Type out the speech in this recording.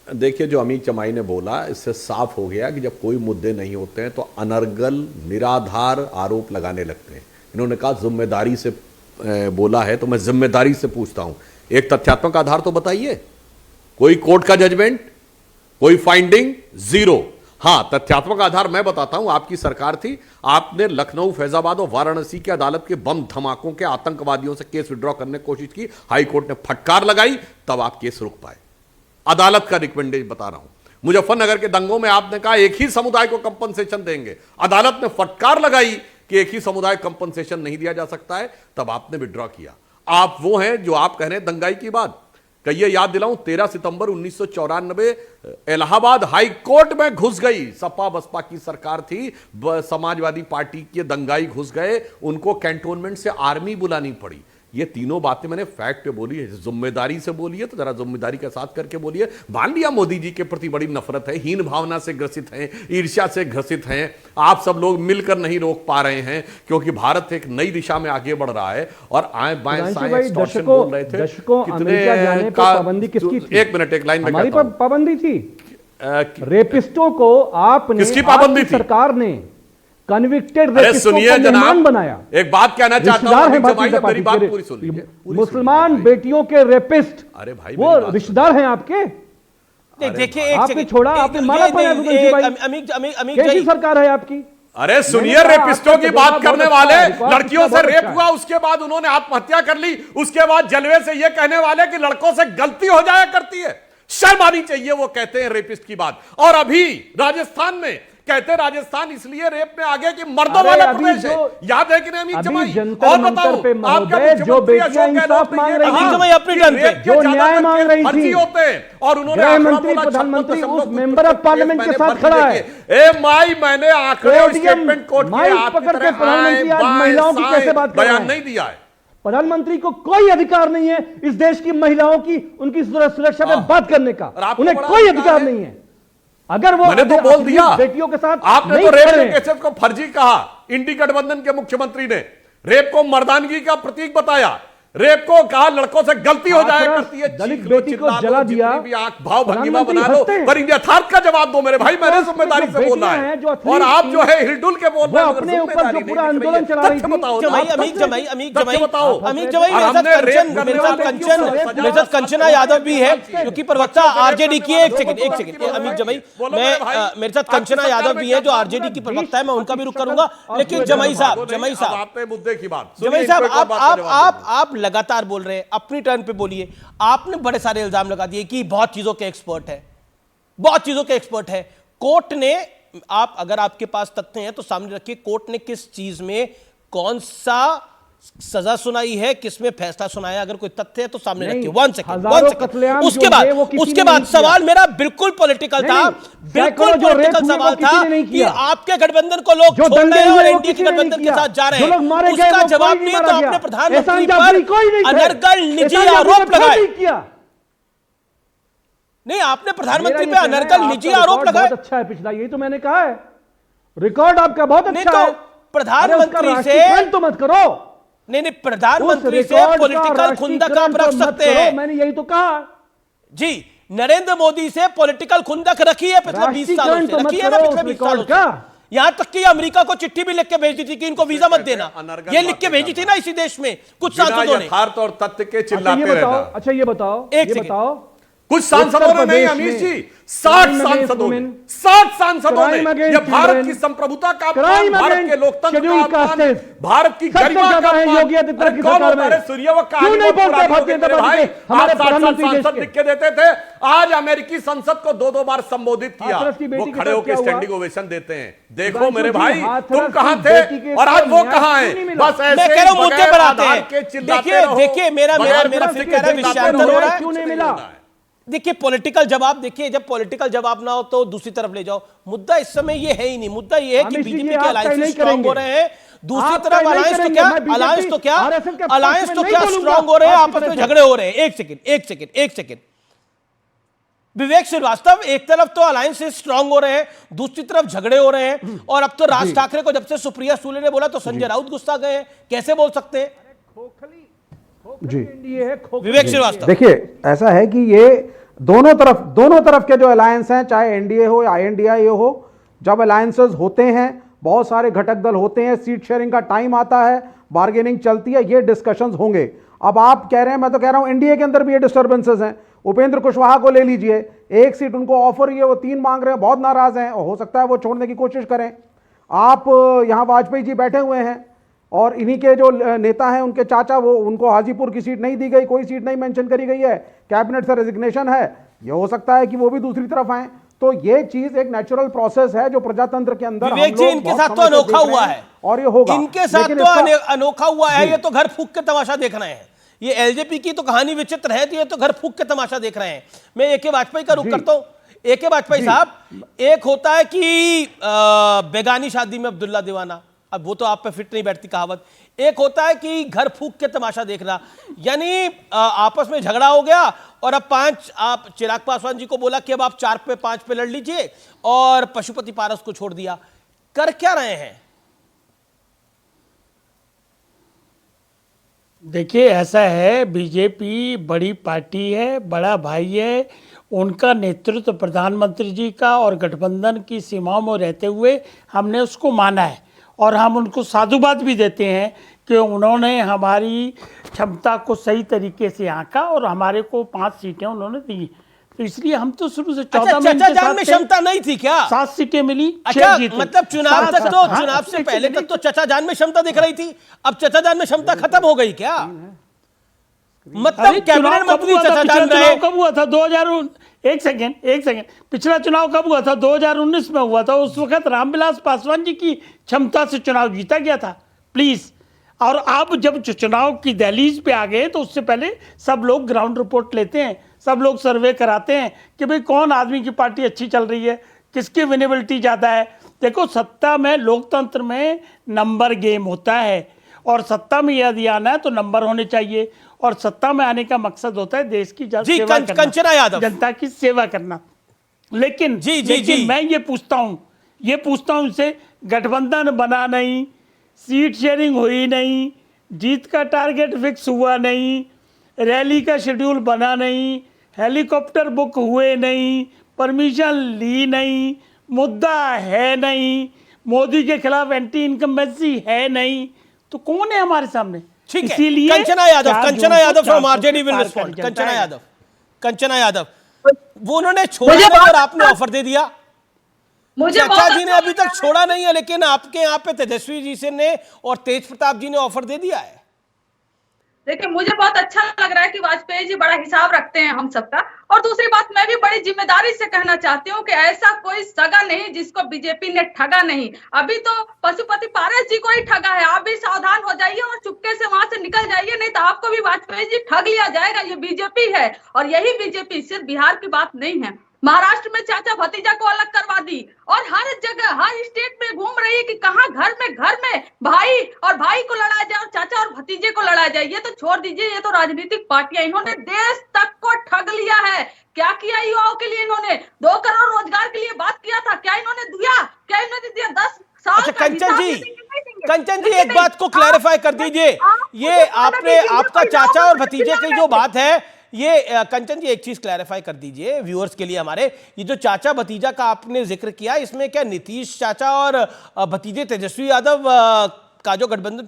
देखिए, जो अमीर चमाई ने बोला इससे साफ हो गया कि जब कोई मुद्दे नहीं होते हैं तो अनर्गल निराधार आरोप लगाने लगते हैं। इन्होंने कहा जिम्मेदारी से बोला है, तो मैं जिम्मेदारी से पूछता हूं, एक तथ्यात्मक आधार तो बताइए। कोई कोर्ट का जजमेंट, कोई फाइंडिंग, जीरो। हां, तथ्यात्मक आधार मैं बताता हूं। आपकी सरकार थी, आपने लखनऊ, फैजाबाद और वाराणसी की अदालत के बम धमाकों के आतंकवादियों से केस विड्रॉ करने की कोशिश की, हाई कोर्ट ने फटकार लगाई, तब आप केस रुक पाए। अदालत का रिकमेंडेशन बता रहा हूं। मुजफ्फरनगर के दंगों में आपने कहा एक ही समुदाय को कंपनसेशन देंगे, अदालत ने फटकार लगाई कि एक ही समुदाय कंपनसेशन नहीं दिया जा सकता है, तब आपने विड्रॉ किया। आप वो हैं जो आप कह रहे हैं दंगाई की बात। कहिए, याद दिलाऊं, 13 सितंबर 1994 इलाहाबाद हाई कोर्ट में घुस गई सपा बसपा की सरकार थी, समाजवादी पार्टी के दंगाई घुस गए, उनको कैंटोनमेंट से आर्मी बुलानी पड़ी। ये तीनों बातें मैंने फैक्ट पे बोली है। जिम्मेदारी से बोलिए तो जरा जिम्मेदारी के साथ करके बोलिए। मान लिया मोदी जी के प्रति बड़ी नफरत है, हीन भावना से ग्रसित हैं, ईर्ष्या से ग्रसित हैं, आप सब लोग मिलकर नहीं रोक पा रहे हैं, क्योंकि भारत एक नई दिशा में आगे बढ़ रहा है और आए बाएं साएं एक्सटॉर्शन बोल रहे थे। कितने पाबंदी किसकी थी? एक मिनट, एक लाइन में हमारी पाबंदी थी। रेपिस्टों को आपने, किसकी पाबंदी थी? सरकार ने कन्विक्टेड अरे सुनिए जनाब, बनाया। एक बात कहना चाहता हूं, मेरी बात पूरी सुन लीजिए। मुसलमान बेटियों के रेपिस्ट, अरे भाई वो रिश्तेदार हैं आपके। देखिए, आपने छोड़ा, आपने मारा कैसी सरकार है आपकी? अरे सुनिए, रेपिस्टों की बात करने वाले, लड़कियों से रेप हुआ, उसके बाद उन्होंने आत्महत्या कर ली, उसके बाद जलवे से ये कहने वाले कि लड़कों से गलती हो जाया करती है। शर्म आनी चाहिए, वो कहते हैं रेपिस्ट की बात। और अभी राजस्थान में कहते हैं, राजस्थान इसलिए रेप में आगे कि मर्दों वाला प्रदेश है। याद है कि नहीं अमित जमाई? और बताओ, आपका जो बेटियां इंसाफ मांग रही थी, अपनी टर्न पे जो न्याय मांग रही थी, होते हैं, और उन्होंने गृहमंत्री प्रधानमंत्री उस मेंबर ऑफ पार्लियामेंट के साथ खड़ा है। ए माई, मैंने आंकड़े और स्टेटमेंट कोट किए, माइक पकड़ के प्रधानमंत्री आज महिलाओं की कैसे बात कर रहे हैं? बयान नहीं दिया है। प्रधानमंत्री को कोई अधिकार नहीं है इस देश की महिलाओं की, उनकी सुरक्षा में बात करने का, उन्हें कोई अधिकार नहीं है। अगर वो मैंने तो बोल दिया, बेटियों के साथ आपने तो रेप के केसेस को फर्जी कहा। इंडी गठबंधन के मुख्यमंत्री ने रेप को मर्दानगी का प्रतीक बताया, रेप को कहा लड़कों से गलती हो जाया करती है। दलित बेटी को जला दिया, भाव भंगिमा बना लो, पर यथार्थ का जवाब दो मेरे भाई। मैंने जिम्मेदारी से बोलना है, और आप जो है हिलडुल के बोल रहे हैं, अपने ऊपर जो पूरा आंदोलन चला रही थी। कंचना यादव भी है, क्योंकि प्रवक्ता आरजेडी की है। एक सेकंड अमित जमाई, मैं मेरे साथ कंचना यादव भी है जो आरजेडी की प्रवक्ता है, मैं उनका भी रुख करूंगा। लेकिन जमाई साहब आपने मुद्दे की बात, जमाई साहब, आप लगातार बोल रहे हैं, अपनी टर्न पे बोलिए। आपने बड़े सारे इल्जाम लगा दिए कि बहुत चीजों के एक्सपर्ट है, बहुत चीजों के एक्सपर्ट है। कोर्ट ने, आप अगर आपके पास तथ्य हैं तो सामने रखिए, कोर्ट ने किस चीज में कौन सा सजा सुनाई है, किसमें फैसला सुनाया, अगर कोई तथ्य है तो सामने रखिए। One second. उसके बाद सवाल मेरा बिल्कुल पॉलिटिकल था, बिल्कुल पॉलिटिकल सवाल था कि आपके गठबंधन को लोग छोड़ रहे हैं और एनडीए के गठबंधन के साथ जा रहे हैं। उसका जवाब नहीं, तो आपने प्रधानमंत्री पर अनर्गल निजी आरोप लगाए। नहीं, आपने प्रधानमंत्री पे अनर्गल निजी आरोप लगाए। अच्छा है पिछला, यही तो मैंने कहा है, रिकॉर्ड आपका बहुत अच्छा है। प्रधानमंत्री से तो मत करो। नहीं, प्रधानमंत्री से पॉलिटिकल खुंदक आप रख सकते हैं। मैंने यही तो कहा जी। नरेंद्र मोदी से पॉलिटिकल खुंदक रखी है पिछले 20 सालों से, रखी है ना पिछले 20 सालों से। यहां तक कि अमेरिका को चिट्ठी भी लिख के भेजी थी कि इनको वीजा मत देना, ये लिख के भेजी थी ना इसी देश में कुछ सांसदों ने। यथार्थ और तथ्य के चिल्लाते रहना। अच्छा ये बताओ, कुछ सांसदों ने नहीं अमीश जी, 60 सांसदों ने ये भारत की संप्रभुता का अपमान, भारत के लोकतंत्र का अपमान, भारत की गरिमा का अपमान। कौन होता है सूर्य? वो कहानी भाई, आप 60 सांसद लिख के देते थे, आज अमेरिकी संसद को 2-2 बार संबोधित किया, वो खड़े होकर स्टैंडिंग ओवेशन देते हैं। देखो मेरे भाई, तुम कहां थे और आज वो कहां है? बस ऐसे मैं कह रहा हूं, मुद्दे पर आते हैं। देखिए मेरा फिर कह रहा है विषयांतर हो रहा है, क्यों नहीं मिला? देखिए पॉलिटिकल जवाब, देखिए जब पॉलिटिकल जवाब ना हो तो दूसरी तरफ ले जाओ। मुद्दा इस समय ये है ही नहीं, मुद्दा ये है कि बीजेपी के अलायंस स्ट्रांग हो रहे हैं, दूसरी तरफ अलायंस तो क्या स्ट्रांग हो रहे हैं, आपस में झगड़े हो रहे हैं। एक सेकंड विवेक श्रीवास्तव, एक तरफ तो अलायंस स्ट्रांग हो रहे हैं, दूसरी तरफ झगड़े हो रहे हैं। और अब तो राज ठाकरे को जब से सुप्रिया सुले ने बोला तो संजय राउत गुस्सा गए हैं, कैसे बोल सकते हैं? जी विवेक श्रीवास्तव, देखिए ऐसा है कि ये दोनों तरफ के जो अलायंस हैं, चाहे एनडीए हो या आईएनडीआई हो, जब अलायंसेस होते हैं, बहुत सारे घटक दल होते हैं, सीट शेयरिंग का टाइम आता है, बार्गेनिंग चलती है, ये डिस्कशंस होंगे। अब आप कह रहे हैं, मैं तो कह रहा हूं एनडीए के अंदर भी ये डिस्टर्बेंसेस हैं। उपेंद्र कुशवाहा को ले लीजिए, एक सीट उनको ऑफर हुई है, वो 3 मांग रहे हैं, बहुत नाराज हैं, और हो सकता है वो छोड़ने की कोशिश करें। आप यहां वाजपेयी जी बैठे हुए हैं और इन्हीं के जो नेता हैं, उनके चाचा, वो उनको हाजीपुर की सीट नहीं दी गई, कोई सीट नहीं मेंशन करी गई है, कैबिनेट से रेजिग्नेशन है, ये हो सकता है कि वो भी दूसरी तरफ आए। तो ये चीज एक नेचुरल प्रोसेस है जो प्रजातंत्र के अंदर विवेक जी, इनके साथ तो अनोखा हुआ है और ये होगा, इनके साथ तो अनोखा हुआ है। ये तो घर फूंक के तमाशा देख रहे हैं। ये एलजेपी की तो कहानी विचित्र है, तो ये तो घर फूंक के तमाशा देख रहे हैं। मैं ए के वाजपेयी का रुख करता हूं। ए के वाजपेयी साहब, एक होता है कि बेगानी शादी में अब्दुल्ला दीवाना, अब वो तो आप पे फिट नहीं बैठती कहावत। एक होता है कि घर फूंक के तमाशा देखना, यानी आपस में झगड़ा हो गया और अब आप चिराग पासवान जी को बोला कि अब आप 4 पे 5 पे लड़ लीजिए, और पशुपति पारस को छोड़ दिया। कर क्या रहे हैं? देखिए, ऐसा है, बीजेपी बड़ी पार्टी है, बड़ा भाई है, उनका नेतृत्व प्रधानमंत्री जी का और गठबंधन की सीमाओं में रहते हुए हमने उसको माना है, और हम उनको साधुवाद भी देते हैं कि उन्होंने हमारी क्षमता को सही तरीके से आंका और हमारे को 5 सीटें उन्होंने दी। तो इसलिए हम तो शुरू से 14 चचा जान में क्षमता नहीं थी क्या? 7 सीटें मिली, 6 अच्छा, जीते। मतलब चुनाव तक तो, हाँ, चुनाव से पहले तक तो चचा जान में क्षमता दिख रही थी, अब चचा जान में क्षमता खत्म हो गई क्या? मतलब कैबिनेट मंत्री चचा जान रहे। कब हुआ था? 2000, एक सेकेंड, पिछला चुनाव कब हुआ था? 2019 में हुआ था। उस वक्त रामविलास पासवान जी की क्षमता से चुनाव जीता गया था, प्लीज। और आप जब चुनाव की दहलीज पे आ गए तो उससे पहले सब लोग ग्राउंड रिपोर्ट लेते हैं, सब लोग सर्वे कराते हैं कि भाई कौन आदमी की पार्टी अच्छी चल रही है, किसकी विनेबिलिटी ज़्यादा है। देखो, सत्ता में, लोकतंत्र में नंबर गेम होता है, और सत्ता में यदि आना है तो नंबर होने चाहिए, और सत्ता में आने का मकसद होता है देश की सेवा करना, कंचना यादव, जनता की सेवा करना। लेकिन मैं ये पूछता हूं इनसे, गठबंधन बना नहीं, सीट शेयरिंग हुई नहीं, जीत का टारगेट फिक्स हुआ नहीं, रैली का शेड्यूल बना नहीं, हेलीकॉप्टर बुक हुए नहीं, परमिशन ली नहीं, मुद्दा है नहीं, मोदी के खिलाफ एंटी इनकम्बेंसी है नहीं, तो कौन है हमारे सामने? ठीक है, इसीलिए Kanchana Yadav from RJD will respond. Kanchana Yadav, वो उन्होंने छोड़ा और आपने ऑफर दे दिया। चाचा जी ने अभी तक छोड़ा नहीं है, लेकिन आपके यहाँ पे तेजस्वी जी से ने और तेज प्रताप जी ने ऑफर दे दिया है। देखिए, मुझे बहुत अच्छा लग रहा है कि वाजपेयी जी बड़ा हिसाब रखते हैं हम सबका। और दूसरी बात, मैं भी बड़ी जिम्मेदारी से कहना चाहती हूँ कि ऐसा कोई सगा नहीं जिसको बीजेपी ने ठगा नहीं। अभी तो पशुपति पारस जी को ही ठगा है। आप भी सावधान हो जाइए और चुपके से वहां से निकल जाइए, नहीं तो आपको भी वाजपेयी जी ठग लिया जाएगा। ये बीजेपी है, और यही बीजेपी, सिर्फ बिहार की बात नहीं है। महाराष्ट्र में चाचा भतीजा को अलग करवा दी, और हर जगह, हर स्टेट में घूम रही है कि कहां घर में भाई और भाई को लड़ाया जाए और चाचा और भतीजे को लड़ाया जाए। ये तो छोड़ दीजिए, ये तो राजनीतिक पार्टियां, इन्होंने देश तक को ठग लिया है। क्या किया युवाओं के लिए? इन्होंने 2 करोड़ रोजगार के लिए बात किया था, क्या इन्होंने दिया? क्या इन्होंने दिया? 10 साल अच्छा, कंचन जी एक बात को क्लैरिफाई कर दीजिए। ये आपका चाचा और भतीजे की जो बात है, ये कंचन जी एक चीज क्लैरिफाई कर दीजिए व्यूअर्स के लिए हमारे। ये जो चाचा भतीजा का आपने जिक्र किया, इसमें क्या नीतीश चाचा और भतीजे तेजस्वी यादव का जो गठबंधन